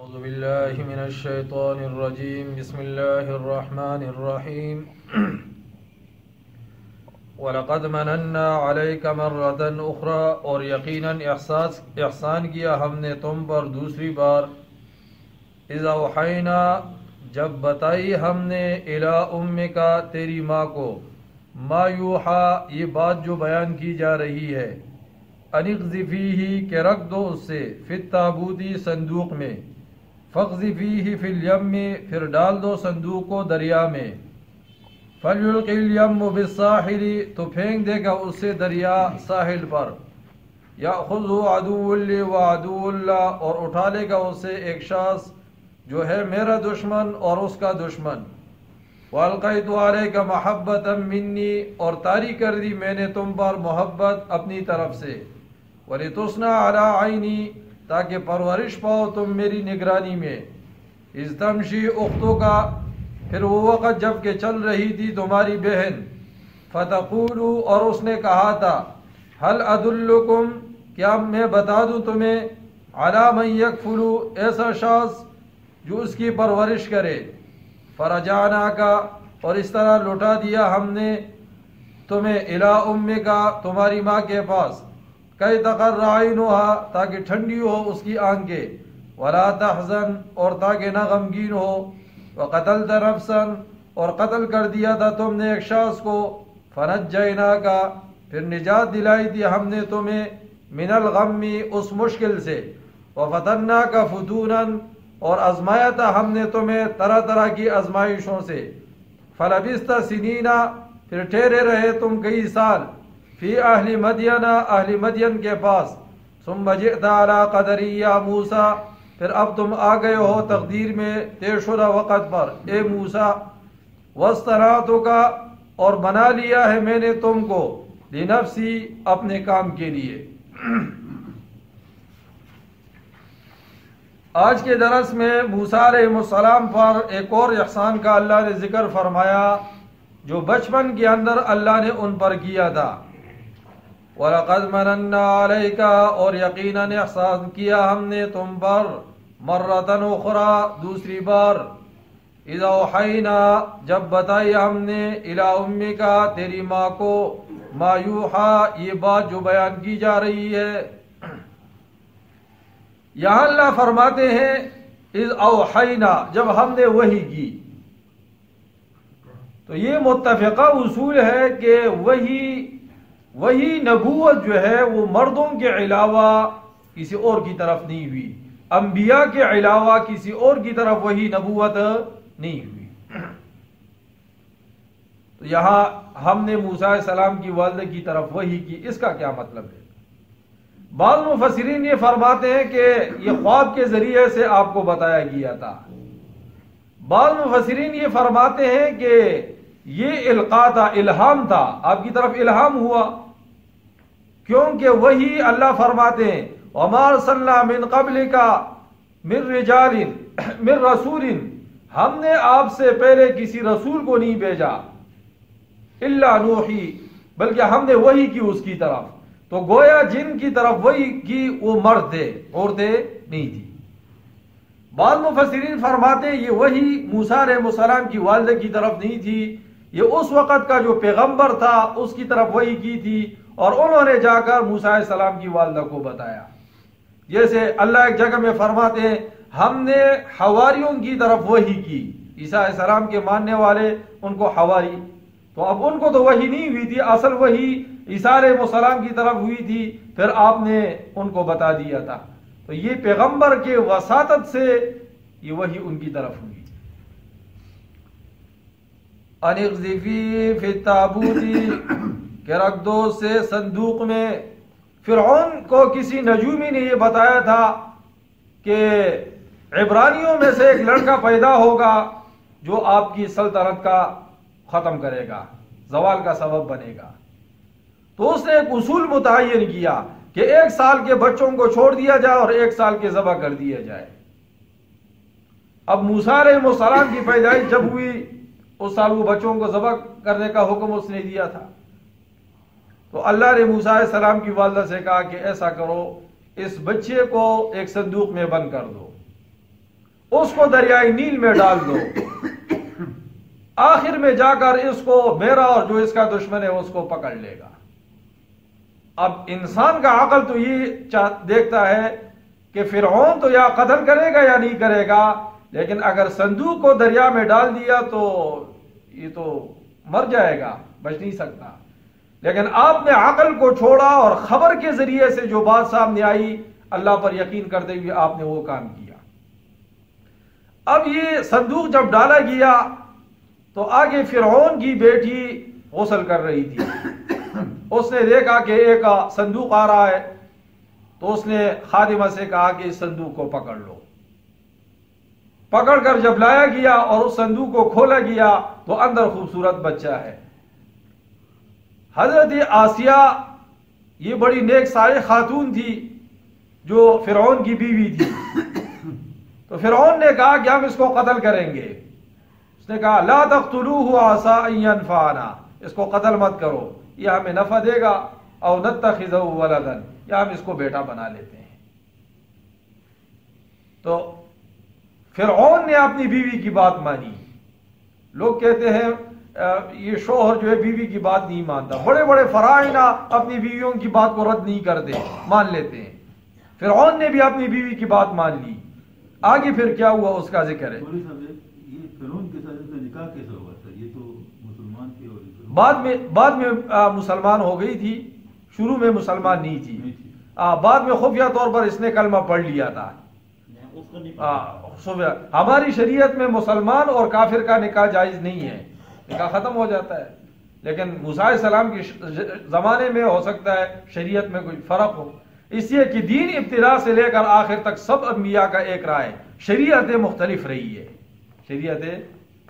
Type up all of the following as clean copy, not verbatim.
أعوذ بالله من الشيطان الرجيم بسم الله الرحمن الرحيم وَلَقَدْ مَنَنَّا عَلَيْكَ مَرَّةً أُخْرَى اور یقیناً احسان کیا ہم نے تم پر دوسری بار اِذْ أَوْحَيْنَا جب بتائی ہم نے إِلَىٰ أُمِّكَ تیری ماں کو ما یوحیٰ یہ بات جو بیان کی جا رہی ہے ان اقذفیہ کہ رکھ دو اس سے فی التابوت صندوق میں فاقذفیہ فی الیم پھر ڈال دو صندوق کو دریا میں فلیلقِ الیم بالساحل تو پھینک دے گا اس سے دریا ساحل پر یأخذہ عدو لی وعدو اللہ اور اٹھا لے گا اس سے ایک شخص جو ہے میرا دشمن اور اس کا دشمن وَأَلْقَيْتُ عَلَيْكَ مَحَبَّةً مِّنِّي اور طاری کر دی میں نے تم پر محبت اپنی طرف سے وَلِتُصْنَعَ عَلَىٰ عَيْنِي تاکہ پرورش پاؤ تم میری نگرانی میں اِذْ تَمْشِي أُخْتُكَ پھر وہ وقت جب کہ چل رہی تھی تمہاری بہن فَتَقُولُ اور اس نے کہا تھا هَلْ أَدُلُّكُمْ کیا میں بتا دوں تمہیں عَلَىٰ مَن يَكْفُلُ ایسا شخص جو اس کی پرورش کرے فَرَجَعْنَاكَ اور اس طرح لوٹا دیا ہم نے تمہیں إِلَىٰ أُمِّكَ تمہاری ماں کے پاس كَيْ تَقَرَّ عَيْنُهَا تاکہ ٹھنڈی ہو اس کی آنکھیں وَلَا تَحْزَنْ اور تاکہ نہ غمگین ہو وَقَتَلْتَ نَفْسًا اور قتل کر دیا تھا تم نے ایک شخص کو فَنَجَّيْنَاكَ پھر نجات دلائی تھی ہم نے تمہیں من الغم اس مشکل سے وَفَتَنَّاكَ فُتُونًا اور آزمایا تھا ہم نے تمہیں طرح طرح کی آزمائشوں سے فَلَبِثْتَ سِنِينَ پھر ٹھہرے رہے تم کئی سال فی اہل مدین اہل مدین کے پاس ثم جئت علی قدری یا موسیٰ پھر اب تم آ گئے ہو تقدیر میں طے شدہ وقت پر اے موسیٰ وَاصْطَنَعْتُكَ اور بنا لیا ہے میں نے تم کو لنفسی اپنے کام کے لیے۔ آج کے درس میں موسیٰ علیہ السلام پر ایک اور احسان کا اللہ نے ذکر فرمایا جو بچپن کے اندر اللہ نے ان پر کیا تھا۔ وَلَقَدْ مَنَنَّا عَلَيْكَ اور یقیناً احسان کیا ہم نے تم پر مرتن اخرى دوسری بار اِذْ أَوْحَيْنَا جب بتائی ہم نے إِلَىٰ أُمِّكَ تیری ماں کو ما یوحیٰ یہ بات جو بیان کی جا رہی ہے۔ یہاں اللہ فرماتے ہیں اِذْ أَوْحَيْنَا جب ہم نے وحی کی، تو یہ متفقہ اصول ہے کہ وہی نبوت جو ہے وہ مردوں کے علاوہ کسی اور کی طرف نہیں ہوئی، انبیاء کے علاوہ کسی اور کی طرف وہی نبوت نہیں ہوئی۔ تو یہاں ہم نے موسیٰ علیہ السلام کی والدہ کی طرف وحی کی، اس کا کیا مطلب ہے؟ بعض مفسرین یہ فرماتے ہیں کہ یہ خواب کے ذریعے سے آپ کو بتایا گیا تھا۔ بعض مفسرین یہ فرماتے ہیں کہ یہ القاء تھا، الہام تھا، آپ کی طرف الہام ہوا، کیونکہ وہی اللہ فرماتے ہیں وَمَا أَرْسَلْنَا مِن قَبْلِكَ مِن رِجَالٍ مِن رَسُولٍ ہم نے آپ سے پہلے کسی رسول کو نہیں بھیجا إِلَّا نُوحِي بلکہ ہم نے وحی کی اس کی طرف، تو گویا جن کی طرف وحی کی وہ مرد تھے، عورتیں نہیں تھی۔ بعض مفسرین فرماتے ہیں یہ وحی موسیٰ علیہ السلام کی والدہ کی طرف نہیں تھی، یہ اس وقت کا جو پیغمبر تھا اس کی طرف وحی کی تھی، اور انہوں نے جا کر موسیٰ علیہ السلام کی والدہ کو بتایا۔ جیسے اللہ ایک جگہ میں فرماتے ہیں ہم نے حواریوں کی طرف وحی کی، عیسیٰ علیہ السلام کے ماننے والے ان کو حواری، تو اب ان کو تو وحی نہیں ہوئی تھی، اصل وحی عیسیٰ علیہ السلام کی طرف ہوئی تھی، پھر آپ نے ان کو بتا دیا تھا۔ تو یہ پیغمبر کے وساطت سے یہ وحی ان کی طرف ہوئی۔ ان اقذفی فی التابوت کہ رکھ دو سے صندوق میں۔ فرعون کو کسی نجومی نے یہ بتایا تھا کہ عبرانیوں میں سے ایک لڑکا پیدا ہوگا جو آپ کی سلطنت کا ختم کرے گا، زوال کا سبب بنے گا۔ تو اس نے ایک اصول متعین کیا کہ 1 سال کے بچوں کو چھوڑ دیا جائے اور 1 سال کے ذبح کر دیا جائے۔ اب موسیٰ علیہ السلام کی پیدائش جب ہوئی اس سال وہ بچوں کو ذبح کرنے کا حکم اس نے دیا تھا، تو اللہ نے موسیٰ علیہ السلام کی والدہ سے کہا کہ ایسا کرو، اس بچے کو ایک صندوق میں بند کر دو، اس کو دریائے نیل میں ڈال دو، آخر میں جا کر اس کو میرا اور جو اس کا دشمن ہے اس کو پکڑ لے گا۔ اب انسان کا عقل تو یہ دیکھتا ہے کہ فرعون تو یا قتل کرے گا یا نہیں کرے گا، لیکن اگر صندوق کو دریا میں ڈال دیا تو یہ تو مر جائے گا، بچ نہیں سکتا۔ لیکن آپ نے عقل کو چھوڑا اور خبر کے ذریعے سے جو بات سامنے آئی، اللہ پر یقین کرتے ہوئے آپ نے وہ کام کیا۔ اب یہ صندوق جب ڈالا گیا تو آگے فرعون کی بیٹی غسل کر رہی تھی، اس نے دیکھا کہ ایک صندوق آ رہا ہے، تو اس نے خادمہ سے کہا کہ اس صندوق کو پکڑ لو۔ پکڑ کر جب لایا گیا اور اس صندوق کو کھولا گیا تو اندر خوبصورت بچہ ہے۔ حضرت آسیہ یہ بڑی نیک صالح خاتون تھی جو فرعون کی بیوی تھی، تو فرعون نے کہا کہ ہم اس کو قتل کریں گے۔ اس نے کہا لا تقتلوه عسى ان ينفعنا، اس کو قتل مت کرو، یہ ہمیں نفع دے گا، او نتخذه ولدا، یا ہم اس کو بیٹا بنا لیتے ہیں۔ تو فرعون نے اپنی بیوی کی بات مانی۔ لوگ کہتے ہیں یہ شوہر جو ہے بیوی کی بات نہیں مانتا، بڑے بڑے فراعنہ اپنی بیویوں کی بات کو رد نہیں کرتے، مان لیتے ہیں۔ فرعون نے بھی اپنی بیوی کی بات مان لی۔ آگے پھر کیا ہوا اس کا ذکر ہے۔ یہ فرعون کے ساتھ نکاح کیسے ہوا تھا؟ یہ تو مسلمان تھی اور بعد میں مسلمان ہو گئی تھی، شروع میں مسلمان نہیں تھی، بعد میں خفیہ طور پر اس نے کلمہ پڑھ لیا تھا۔ ہماری شریعت میں مسلمان اور کافر کا نکاح جائز نہیں ہے، نکاح ختم ہو جاتا ہے، لیکن موسیٰ علیہ السلام کے زمانے میں ہو سکتا ہے شریعت میں کوئی فرق ہو، اس لیے کہ دین ابتدا سے لے کر آخر تک سب انبیاء کا ایک رائے، شریعتیں مختلف رہی ہے شریعتیں۔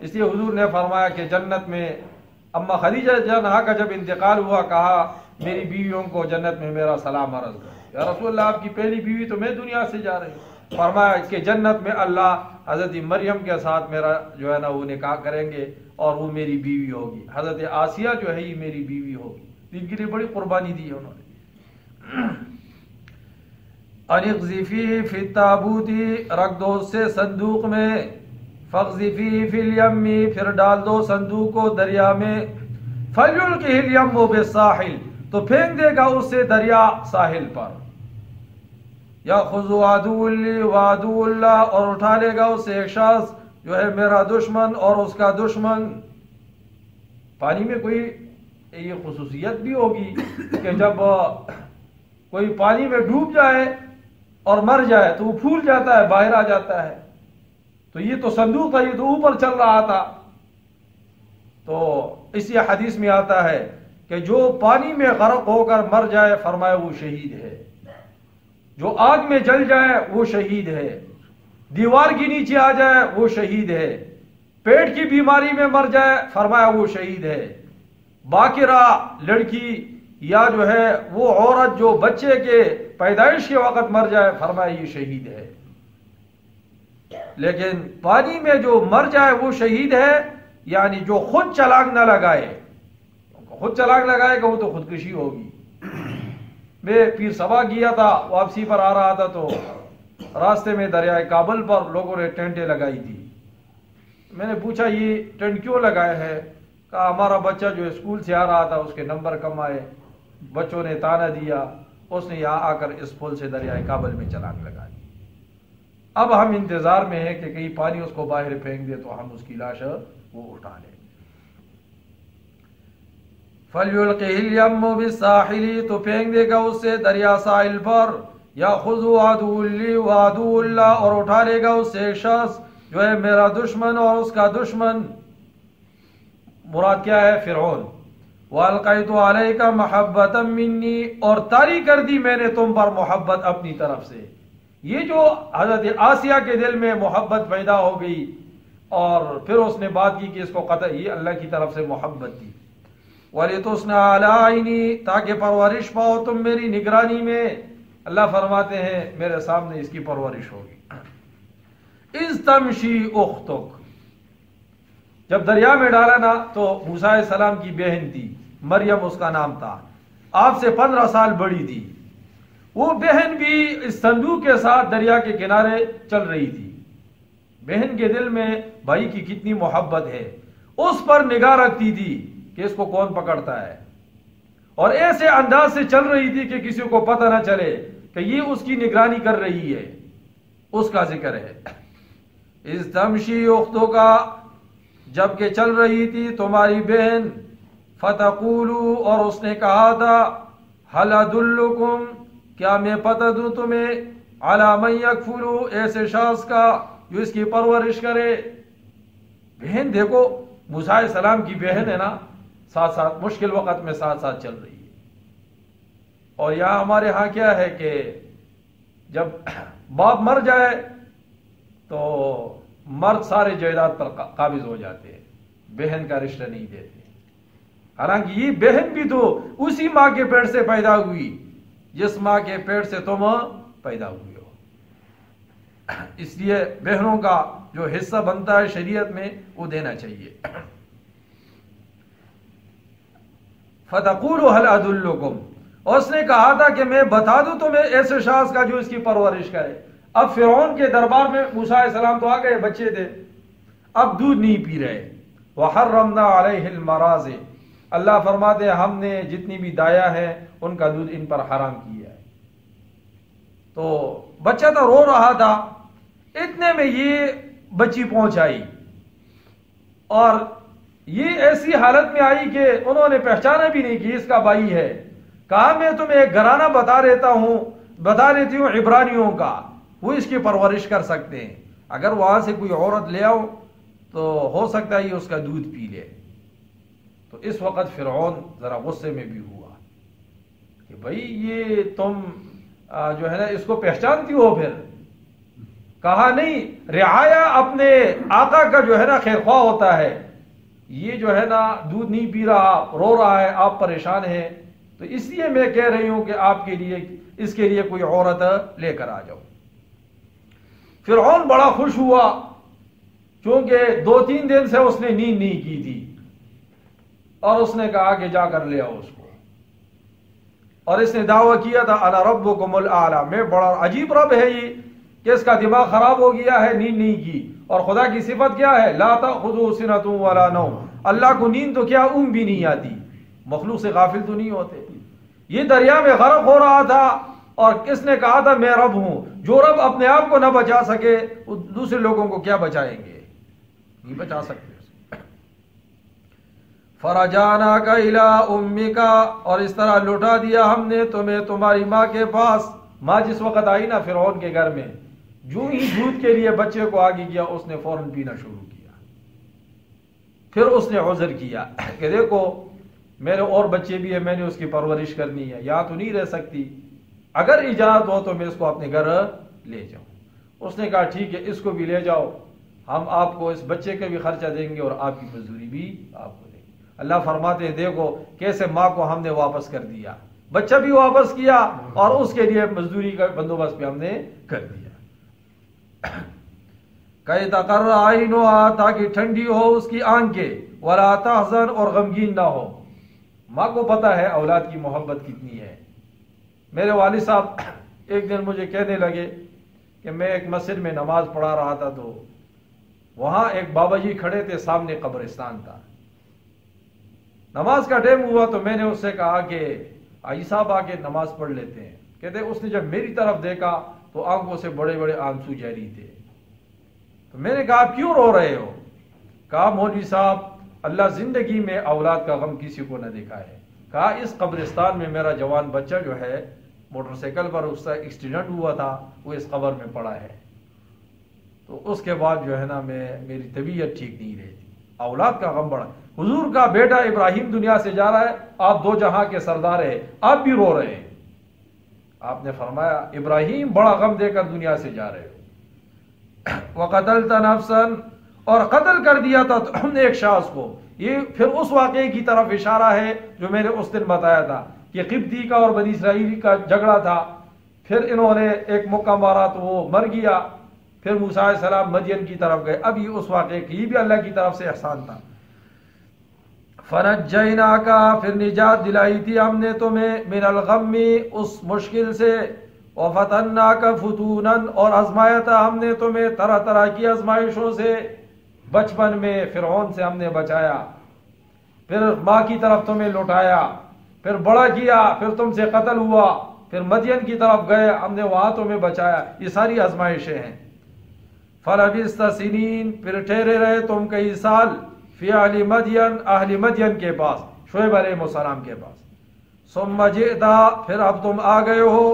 اس لیے حضور نے فرمایا کہ جنت میں اما خدیجہ جانہا کا جب انتقال ہوا، کہا میری بیویوں کو جنت میں میرا سلام عرض کرو۔ یا رسول اللہ، آپ کی پہلی بیوی تو میں دنیا سے جا رہی ہوں۔ فرمایا کہ جنت میں اللہ حضرت مریم کے ساتھ میرا جو ہے نا وہ نکاح کریں گے اور وہ میری بیوی ہوگی، حضرت آسیہ جو ہے یہ میری بیوی ہوگی۔ ان کے لیے بڑی قربانی دی ہے انہوں نے۔ انقذفیہ فی التابوت، رکھ دو اسے صندوق میں، فاقذفیہ فی الیم، پھر ڈال دو صندوق کو دریا میں، فلیلقہ الیم بالساحل، تو پھینک دے گا اسے دریا ساحل پر، یاخذ عدو لی وعدو اللہ، اور اٹھا لے گا اسے ایک شخص جو ہے میرا دشمن اور اس کا دشمن۔ پانی میں کوئی یہ خصوصیت بھی ہوگی کہ جب کوئی پانی میں ڈوب جائے اور مر جائے تو وہ پھول جاتا ہے، باہر آ جاتا ہے، تو یہ تو صندوق تھا، یہ تو اوپر چل رہا تھا۔ تو اسی حدیث میں آتا ہے کہ جو پانی میں غرق ہو کر مر جائے، فرمایا وہ شہید ہے، جو آگ میں جل جائے وہ شہید ہے، دیوار کے نیچے آ جائے وہ شہید ہے، پیٹ کی بیماری میں مر جائے فرمایا وہ شہید ہے، باقرہ لڑکی یا جو ہے وہ عورت جو بچے کے پیدائش کے وقت مر جائے فرمایا یہ شہید ہے۔ لیکن پانی میں جو مر جائے وہ شہید ہے، یعنی جو خود چھلانگ نہ لگائے، خود چھلانگ لگائے گا وہ تو خودکشی ہوگی۔ میں پیر سبا گیا تھا، واپسی پر آ رہا تھا تو راستے میں دریائے کابل پر لوگوں نے ٹینٹیں لگائی تھی۔ میں نے پوچھا یہ ٹینٹ کیوں لگائے ہے؟ کہا ہمارا بچہ جو اسکول سے آ رہا تھا اس کے نمبر کم آئے، بچوں نے تانا دیا، اس نے یہاں آ کر اس پل سے دریائے کابل میں چھلانگ لگا دی۔ اب ہم انتظار میں ہیں کہ کہیں پانی اس کو باہر پھینک دے تو ہم اس کی لاش وہ اٹھا لیں۔ فَلْيُلْقِهِ الْيَمُّ بِالسَّاحِلِ، تو پھینک دے گا اس سے دریا ساحل پر، یَأْخُذُ عَدُوٌّ لِّي وَعَدُوٌّ اللَّهِ، اور اٹھا لے گا اس سے ایک شخص جو ہے میرا دشمن اور اس کا دشمن۔ مراد کیا ہے؟ فرعون۔ وَأَلْقَيْتُ عَلَيْكَ مَحَبَّةً مِّنِّي، اور طاری کر دی میں نے تم پر محبت اپنی طرف سے۔ یہ جو حضرت آسیہ کے دل میں محبت پیدا ہو گئی اور پھر اس نے بات کی کہ اس کو قتل، یہ اللہ کی طرف سے محبت تھی۔ وَلِتُصْنَعَ عَلَىٰ عَيْنِي، تاکہ پرورش پاؤ تم میری نگرانی میں۔ اللہ فرماتے ہیں میرے سامنے اس کی پرورش ہوگی۔ اِذْ تَمْشِي أُخْتُكَ، جب دریا میں ڈالا نا تو موسیٰ علیہ السلام کی بہن تھی، مریم اس کا نام تھا، آپ سے 15 سال بڑی تھی، وہ بہن بھی اس صندوق کے ساتھ دریا کے کنارے چل رہی تھی۔ بہن کے دل میں بھائی کی کتنی محبت ہے، اس پر نگاہ رکھتی تھی کہ اس کو کون پکڑتا ہے، اور ایسے انداز سے چل رہی تھی کہ کسی کو پتہ نہ چلے کہ یہ اس کی نگرانی کر رہی ہے۔ اس کا ذکر ہے اس تمشی اختوں کا، جب کہ چل رہی تھی تمہاری بہن، فتقولو، اور اس نے کہا تھا، حل ادلکم، کیا میں پتہ دوں تمہیں، علی من یکفلو، ایسے شخص کا جو اس کی پرورش کرے۔ بہن دیکھو، موسیٰ علیہ السلام کی بہن ہے نا، ساتھ ساتھ مشکل وقت میں ساتھ ساتھ چل رہی ہے۔ اور یہاں ہمارے ہاں کیا ہے کہ جب باپ مر جائے تو مرد سارے جائیداد پر قابض ہو جاتے ہیں، بہن کا رشتہ نہیں دیتے، حالانکہ یہ بہن بھی تو اسی ماں کے پیٹ سے پیدا ہوئی جس ماں کے پیٹ سے تم پیدا ہوئے ہو۔ اس لیے بہنوں کا جو حصہ بنتا ہے شریعت میں وہ دینا چاہیے۔ فَتَقُولُ هَلْ أَدُلُّكُمْ، اور اس نے کہا تھا کہ میں بتا دوں تمہیں ایسے شخص کا جو اس کی پرورش کرے۔ اب فرعون کے دربار میں موسیٰ علیہ السلام تو آ گئے، بچے تھے، اب دودھ نہیں پی رہے۔ وَحَرَّمْنَا عَلَيْهِ الْمَرَاضِعَ، اللہ فرماتے ہیں ہم نے جتنی بھی دایا ہے ان کا دودھ ان پر حرام کیا ہے۔ تو بچہ تو رو رہا تھا، اتنے میں یہ بچی پہنچ آئی، اور یہ ایسی حالت میں آئی کہ انہوں نے پہچانا بھی نہیں کہ اس کا بھائی ہے۔ کہا میں تمہیں ایک گھرانہ بتا دیتی ہوں عبرانیوں کا، وہ اس کی پرورش کر سکتے ہیں، اگر وہاں سے کوئی عورت لے آؤ تو ہو سکتا ہے یہ اس کا دودھ پی لے۔ تو اس وقت فرعون ذرا غصے میں بھی ہوا کہ بھائی یہ تم جو ہے نا اس کو پہچانتی ہو؟ پھر کہا نہیں، رعایا اپنے آقا کا جو ہے نا خیر خواہ ہوتا ہے، یہ جو ہے نا دودھ نہیں پی رہا، رو رہا ہے، آپ پریشان ہیں، تو اس لیے میں کہہ رہی ہوں کہ آپ کے لیے اس کے لیے کوئی عورت لے کر آ جاؤ۔ فرعون بڑا خوش ہوا، کیونکہ 2-3 دن سے اس نے نیند نہیں کی تھی، اور اس نے کہا کہ جا کر لے آؤ اس کو، اور اس نے دعویٰ کیا تھا انا ربکم الاعلی، میں بڑا عجیب رب ہے یہ کہ اس کا دماغ خراب ہو گیا ہے، نیند نہیں کی۔ اور خدا کی صفت کیا ہے؟ لا تأخذہ سنۃ ولا نوم، اللہ کو نیند تو کیا اونگ بھی نہیں آتی، مخلوق سے غافل تو نہیں ہوتے۔ یہ دریا میں غرق ہو رہا تھا، اور کس نے کہا تھا میں رب ہوں؟ جو رب اپنے آپ کو نہ بچا سکے وہ دوسرے لوگوں کو کیا بچائیں گے؟ نہیں بچا سکتے۔ فرجعناک الی امک، اور اس طرح لوٹا دیا ہم نے تمہیں تمہاری ماں کے پاس۔ ماں جس وقت آئی نا فرعون کے گھر میں، جو ہی دودھ کے لیے بچے کو آگے کیا اس نے فوراً پینا شروع کیا۔ پھر اس نے عذر کیا کہ دیکھو میرے اور بچے بھی ہیں، میں نے اس کی پرورش کرنی ہے، یہاں تو نہیں رہ سکتی، اگر اجازت ہو تو میں اس کو اپنے گھر لے جاؤں۔ اس نے کہا ٹھیک ہے، اس کو بھی لے جاؤ، ہم آپ کو اس بچے کا بھی خرچہ دیں گے اور آپ کی مزدوری بھی آپ کو دیں گے۔ اللہ فرماتے ہیں دیکھو کیسے ماں کو ہم نے واپس کر دیا، بچہ بھی واپس کیا، اور اس کے لیے مزدوری کا بندوبست بھی ہم نے کر دیا۔ کئی تقر عینها، تاکہ ٹھنڈی ہو اس کی آنکھیں، ولا تحزن، اور غمگین نہ ہو۔ ماں کو پتہ ہے اولاد کی محبت کتنی ہے۔ میرے والد صاحب ایک دن مجھے کہنے لگے کہ میں ایک مسجد میں نماز پڑھا رہا تھا، تو وہاں ایک بابا جی کھڑے تھے، سامنے قبرستان تھا، نماز کا ٹائم ہوا تو میں نے اس سے کہا کہ آئی صاحب آ کے نماز پڑھ لیتے ہیں۔ کہتے اس نے جب میری طرف دیکھا تو آنکھوں سے بڑے بڑے آنسو جاری تھے۔ تو میں نے کہا آپ کیوں رو رہے ہو؟ کہا مولوی صاحب اللہ زندگی میں اولاد کا غم کسی کو نہ دیکھا ہے۔ کہا اس قبرستان میں میرا جوان بچہ جو ہے موٹر سائیکل پر اس کا ایکسیڈنٹ ہوا تھا، وہ اس قبر میں پڑا ہے، تو اس کے بعد جو ہے نا میری طبیعت ٹھیک نہیں رہی تھی، اولاد کا غم بڑا۔ حضور کا بیٹا ابراہیم دنیا سے جا رہا ہے، آپ دو جہاں کے سردار ہیں، آپ بھی رو رہے ہیں۔ آپ نے فرمایا ابراہیم بڑا غم دے کر دنیا سے جا رہے ہو۔ وقتلت نفسا، اور قتل کر دیا تھا ہم نے ایک شخص کو۔ یہ پھر اس واقعے کی طرف اشارہ ہے جو میں نے اس دن بتایا تھا کہ قبطی کا اور بنی اسرائیلی کا جھگڑا تھا، پھر انہوں نے ایک موقع مارا تو وہ مر گیا، پھر موسیٰ علیہ السلام مدین کی طرف گئے۔ اب یہ اس واقعے کی، یہ بھی اللہ کی طرف سے احسان تھا۔ فنجیناک، پھر نجات دلائی تھی ہم نے تمہیں، من الغم، اس مشکل سے، وَفَتَنَّاكَ فُتُونًا، اور آزمایا تھا ہم نے تمہیں طرح طرح کی آزمائشوں سے. بچپن میں فرعون سے ہم نے بچایا، پھر ماں کی طرف تمہیں لوٹایا، پھر بڑا کیا، پھر تم سے قتل ہوا، پھر مدین کی طرف گئے، ہم نے وہاں تمہیں بچایا. یہ ساری آزمائشیں ہیں. فَلَبِثْتَ سِنِينَ، پھر ٹھہرے رہے تم کئی سال، فی اہل مدین، اہل مدین کے پاس، شعیب علیہ السلام کے پاس. ثم جئت، پھر اب تم آ گئے ہو،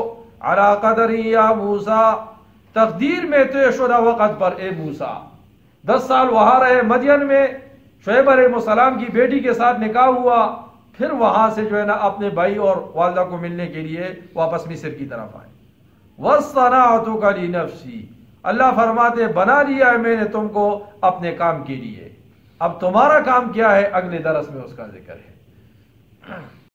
علی قدری یا موسیٰ، تقدیر میں طے شدہ وقت پر اے موسیٰ. 10 سال وہاں رہے مدین میں، شعیب علیہ السلام کی بیٹی کے ساتھ نکاح ہوا، پھر وہاں سے جو ہے نا اپنے بھائی اور والدہ کو ملنے کے لیے واپس مصر کی طرف آئے. وَاصْطَنَعْتُكَ لِنَفْسِي، اللہ فرماتے بنا لیا ہے میں نے تم کو اپنے کام کے لیے. اب تمہارا کام کیا ہے اگلے درس میں اس کا ذکر ہے.